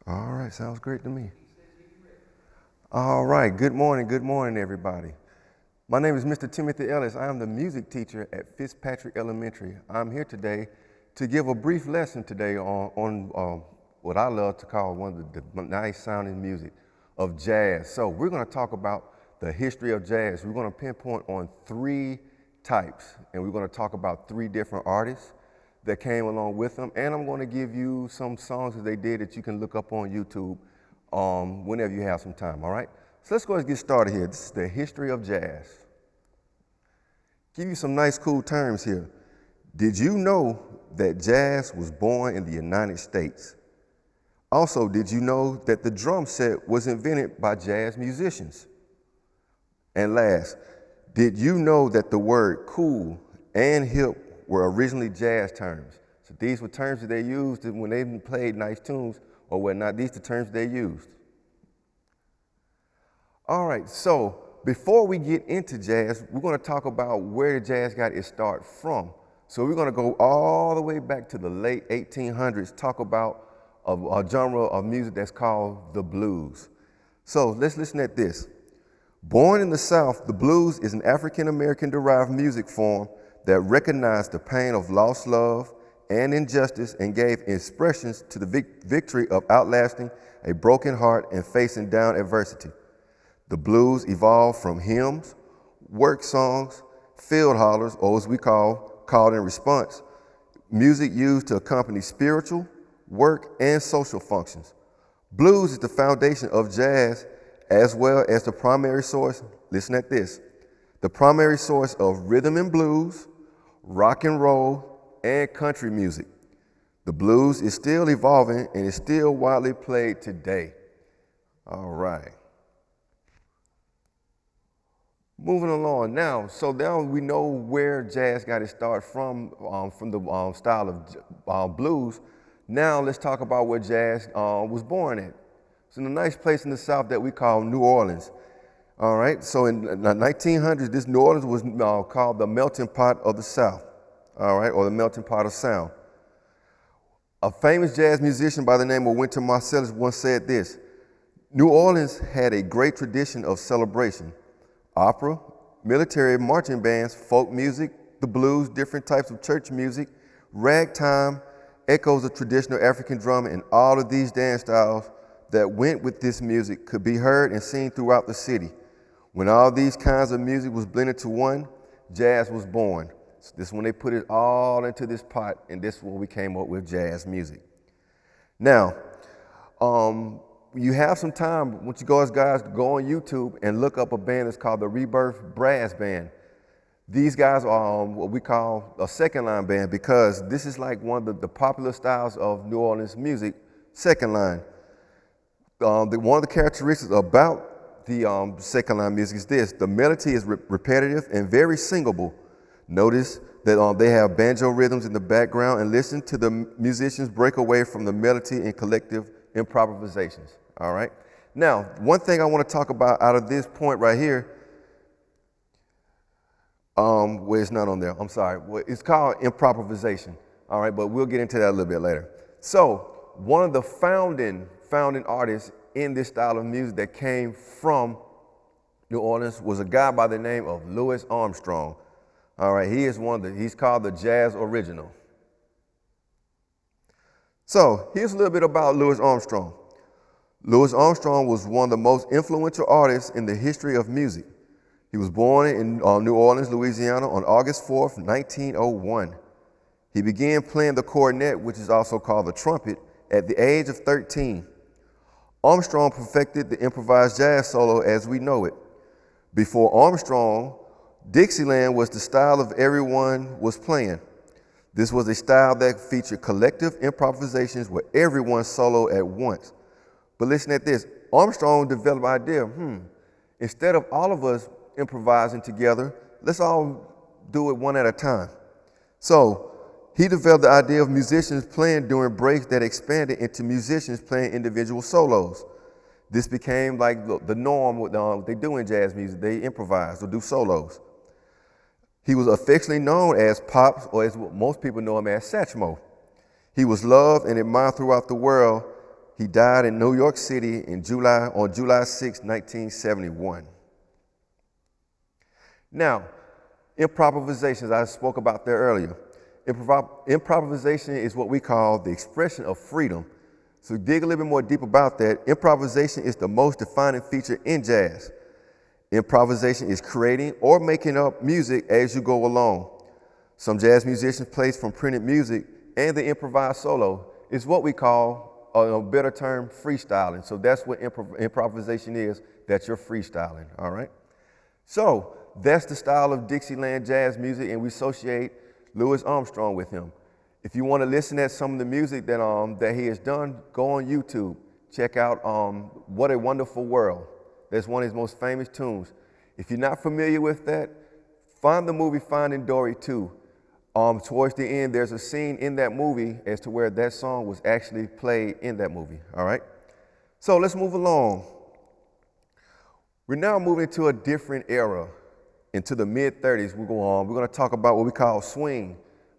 All right, sounds great to me. All right, good morning, everybody. My name is Mr. Timothy Ellis. I am the music teacher at Fitzpatrick Elementary. I'm here today to give a brief lesson today on what I love to call one of the nice sounding music of jazz. So we're going to talk about the history of jazz. We're going to pinpoint on three types, and we're going to talk about three different artists that came along with them, and I'm going to give you some songs that they did that you can look up on YouTube whenever you have some time, all right? So let's go ahead and get started here. This is the history of jazz. Give you some nice, cool terms here. Did you know that jazz was born in the United States? Also, did you know that the drum set was invented by jazz musicians? And last, did you know that the word cool and hip were originally jazz terms? So these were terms that they used when they played nice tunes or whatnot. These are the terms they used. All right, so before we get into jazz, we're going to talk about where the jazz got its start from. So we're going to go all the way back to the late 1800s, talk about a genre of music that's called the blues. So let's listen at this. Born in the South, the blues is an African-American derived music form that recognized the pain of lost love and injustice and gave expressions to the victory of outlasting a broken heart and facing down adversity. The blues evolved from hymns, work songs, field hollers, or as we call and response, music used to accompany spiritual, work, and social functions. Blues is the foundation of jazz as well as the primary source, listen at this, the primary source of rhythm and blues, rock and roll, and country music. The blues is still evolving and is still widely played today. All right. Moving along now, so now we know where jazz got its start from the style of blues. Now let's talk about where jazz was born at. It's in a nice place in the South that we call New Orleans. All right, so in the 1900s, this New Orleans was called the melting pot of the South, all right, or the melting pot of sound. A famous jazz musician by the name of Wynton Marsalis once said this: New Orleans had a great tradition of celebration. Opera, military marching bands, folk music, the blues, different types of church music, ragtime, echoes of traditional African drum, and all of these dance styles that went with this music could be heard and seen throughout the city. When all these kinds of music was blended to one, jazz was born. So this is when they put it all into this pot, and this is when we came up with jazz music. Now, you have some time, once you guys go on YouTube and look up a band that's called the Rebirth Brass Band. These guys are what we call a second line band because this is like one of the popular styles of New Orleans music, second line. One of the characteristics about the second line music is this: the melody is repetitive and very singable. Notice that they have banjo rhythms in the background, and listen to the musicians break away from the melody in collective improvisations. All right. Now, one thing I want to talk about out of this point right here, well, it's not on there. I'm sorry. Well, it's called improvisation. All right, but we'll get into that a little bit later. So, one of the founding artists in this style of music that came from New Orleans was a guy by the name of Louis Armstrong. All right, he's called the Jazz Original. So here's a little bit about Louis Armstrong. Louis Armstrong was one of the most influential artists in the history of music. He was born in New Orleans, Louisiana on August 4th, 1901. He began playing the cornet, which is also called the trumpet, at the age of 13. Armstrong perfected the improvised jazz solo as we know it. Before Armstrong, Dixieland was the style of everyone was playing. This was a style that featured collective improvisations where everyone soloed at once. But listen at this, Armstrong developed the idea, instead of all of us improvising together, let's all do it one at a time. So he developed the idea of musicians playing during breaks that expanded into musicians playing individual solos. This became like the norm, what they do in jazz music. They improvise or do solos. He was affectionately known as Pops, or as most people know him as Satchmo. He was loved and admired throughout the world He died in New York City on July 6, 1971. Now, improvisations, I spoke about there earlier. Improvisation is what we call the expression of freedom. So dig a little bit more deep about that. Improvisation is the most defining feature in jazz. Improvisation is creating or making up music as you go along. Some jazz musicians play from printed music, and the improvised solo is what we call, a better term, freestyling. So that's what improvisation is, that you're freestyling, all right? So that's the style of Dixieland jazz music, and we associate Louis Armstrong with him. If you want to listen at some of the music that he has done, go on YouTube. Check out What a Wonderful World. That's one of his most famous tunes. If you're not familiar with that, find the movie Finding Dory 2. Towards the end, there's a scene in that movie as to where that song was actually played in that movie, all right? So let's move along. We're now moving to a different era, into the mid-30s. We're going to talk about what we call swing,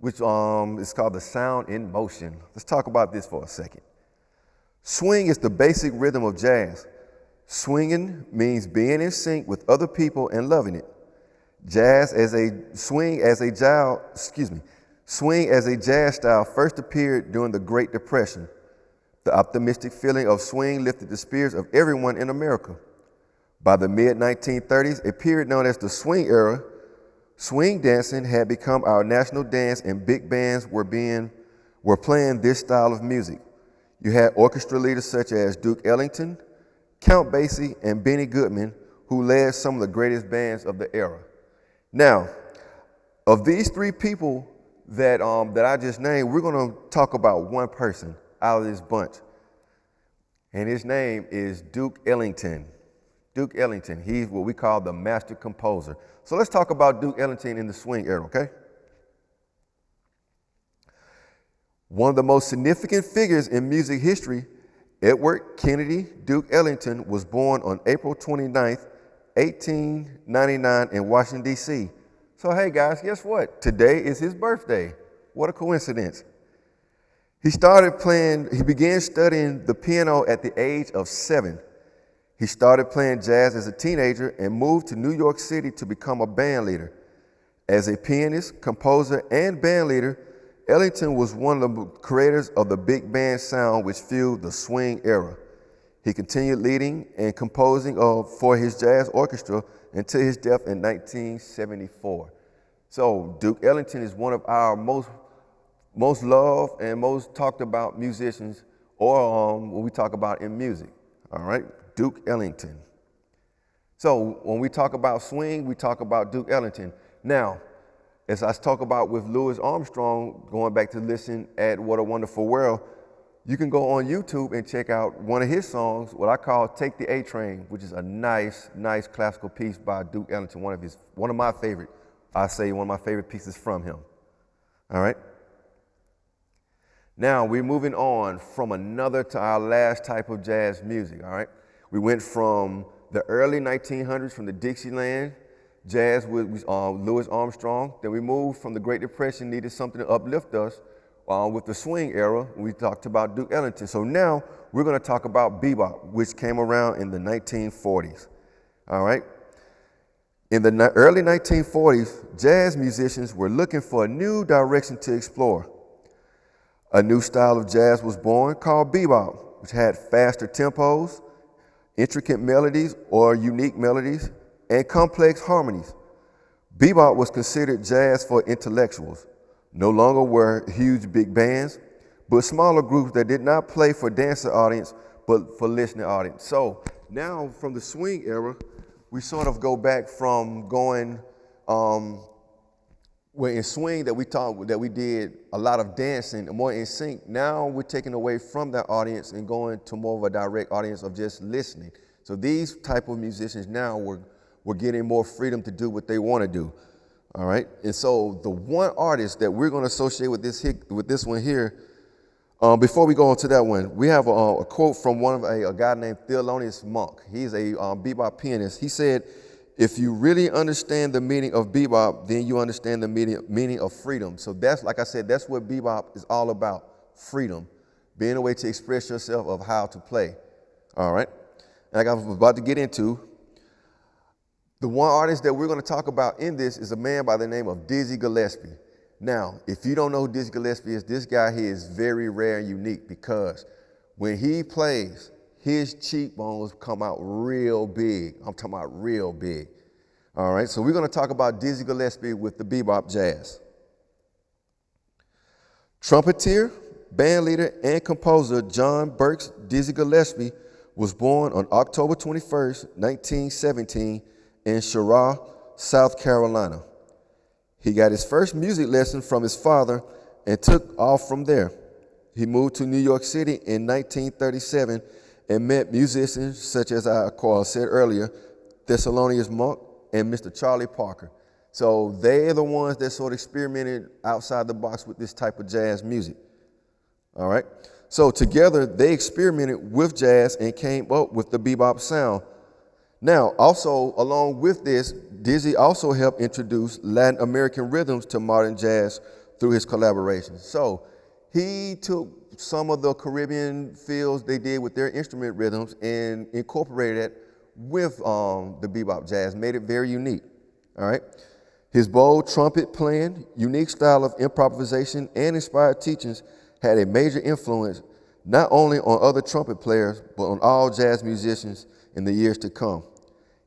which is called the sound in motion. Let's talk about this for a second. Swing is the basic rhythm of jazz. Swinging means being in sync with other people and loving it. Swing as a jazz style first appeared during the Great Depression. The optimistic feeling of swing lifted the spirits of everyone in America. By the mid-1930s, a period known as the swing era, swing dancing had become our national dance, and big bands were playing this style of music. You had orchestra leaders such as Duke Ellington, Count Basie, and Benny Goodman, who led some of the greatest bands of the era. Now, of these three people that I just named, we're going to talk about one person out of this bunch, and his name is Duke Ellington. Duke Ellington, he's what we call the master composer. So let's talk about Duke Ellington in the swing era, okay? One of the most significant figures in music history, Edward Kennedy Duke Ellington, was born on April 29th, 1899 in Washington, D.C. So hey guys, guess what? Today is his birthday. What a coincidence. He began studying the piano at the age of 7. He started playing jazz as a teenager and moved to New York City to become a band leader. As a pianist, composer, and band leader, Ellington was one of the creators of the big band sound which fueled the swing era. He continued leading and composing for his jazz orchestra until his death in 1974. So Duke Ellington is one of our most loved and most talked about musicians, or when we talk about in music, all right? Duke Ellington. So when we talk about swing, we talk about Duke Ellington. Now, as I talk about with Louis Armstrong, going back to listen at What a Wonderful World, you can go on YouTube and check out one of his songs, what I call Take the A Train, which is a nice classical piece by Duke Ellington, one of my favorite pieces from him. All right? Now, we're moving on from another to our last type of jazz music, all right? We went from the early 1900s, from the Dixieland jazz with Louis Armstrong. Then we moved from the Great Depression, needed something to uplift us with the swing era. We talked about Duke Ellington. So now we're going to talk about bebop, which came around in the 1940s. All right? In the early 1940s, jazz musicians were looking for a new direction to explore. A new style of jazz was born called bebop, which had faster tempos, intricate melodies or unique melodies, and complex harmonies. Bebop was considered jazz for intellectuals. No longer were huge big bands, but smaller groups that did not play for dancer audience, but for listening audience. So now from the swing era, we sort of go back from going, where in swing that we did a lot of dancing, more in sync. Now we're taking away from that audience and going to more of a direct audience of just listening. So these type of musicians now we're getting more freedom to do what they want to do. All right. And so the one artist that we're going to associate with this one here, before we go on to that one, we have a quote from a guy named Thelonious Monk. He's a bebop pianist. He said, "If you really understand the meaning of bebop, then you understand the meaning of freedom." So that's, like I said, that's what bebop is all about, freedom. being a way to express yourself of how to play. All right? And like I was about to get into, the one artist that we're going to talk about in this is a man by the name of Dizzy Gillespie. Now, if you don't know who Dizzy Gillespie is, this guy here is very rare and unique because when he plays, his cheekbones come out real big. I'm talking about real big. All right, so we're going to talk about Dizzy Gillespie with the bebop jazz. Trumpeter, bandleader, and composer John Burks Dizzy Gillespie was born on October 21st, 1917 in Cheraw, South Carolina. He got his first music lesson from his father and took off from there. He moved to New York City in 1937 and met musicians such as I said earlier, Thelonious Monk and Mr. Charlie Parker. So they're the ones that sort of experimented outside the box with this type of jazz music. All right. So together they experimented with jazz and came up with the bebop sound. Now, also along with this, Dizzy also helped introduce Latin American rhythms to modern jazz through his collaborations. So he took some of the Caribbean feels they did with their instrument rhythms and incorporated it with the bebop jazz, made it very unique. All right. His bold trumpet playing, unique style of improvisation, and inspired teachings had a major influence not only on other trumpet players, but on all jazz musicians in the years to come.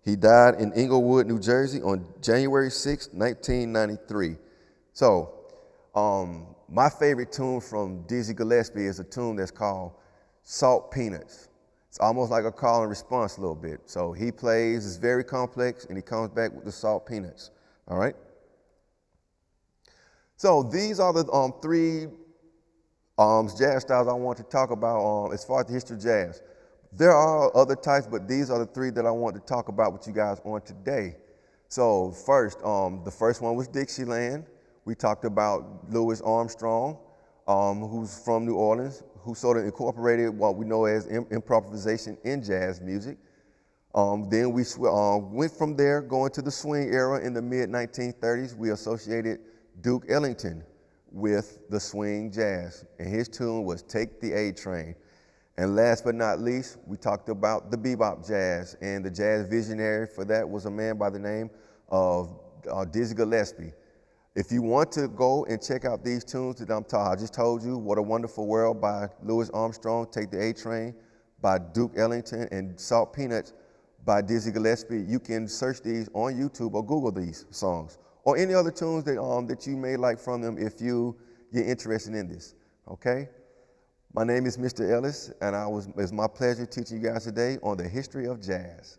He died in Englewood, New Jersey on January 6, 1993. So my favorite tune from Dizzy Gillespie is a tune that's called Salt Peanuts. It's almost like a call and response a little bit. So he plays, it's very complex, and he comes back with the Salt Peanuts. All right? So these are the three jazz styles I want to talk about as far as the history of jazz. There are other types, but these are the three that I want to talk about with you guys on today. So first, the first one was Dixieland. We talked about Louis Armstrong, who's from New Orleans, who sort of incorporated what we know as improvisation in jazz music. Then we went from there, going to the swing era in the mid-1930s. We associated Duke Ellington with the swing jazz, and his tune was Take the A Train. And last but not least, we talked about the bebop jazz, and the jazz visionary for that was a man by the name of Dizzy Gillespie. If you want to go and check out these tunes that I just told you, What a Wonderful World by Louis Armstrong, Take the A Train by Duke Ellington, and Salt Peanuts by Dizzy Gillespie, you can search these on YouTube or Google these songs, or any other tunes that you may like from them if you're interested in this, okay? My name is Mr. Ellis, and it's my pleasure teaching you guys today on the history of jazz.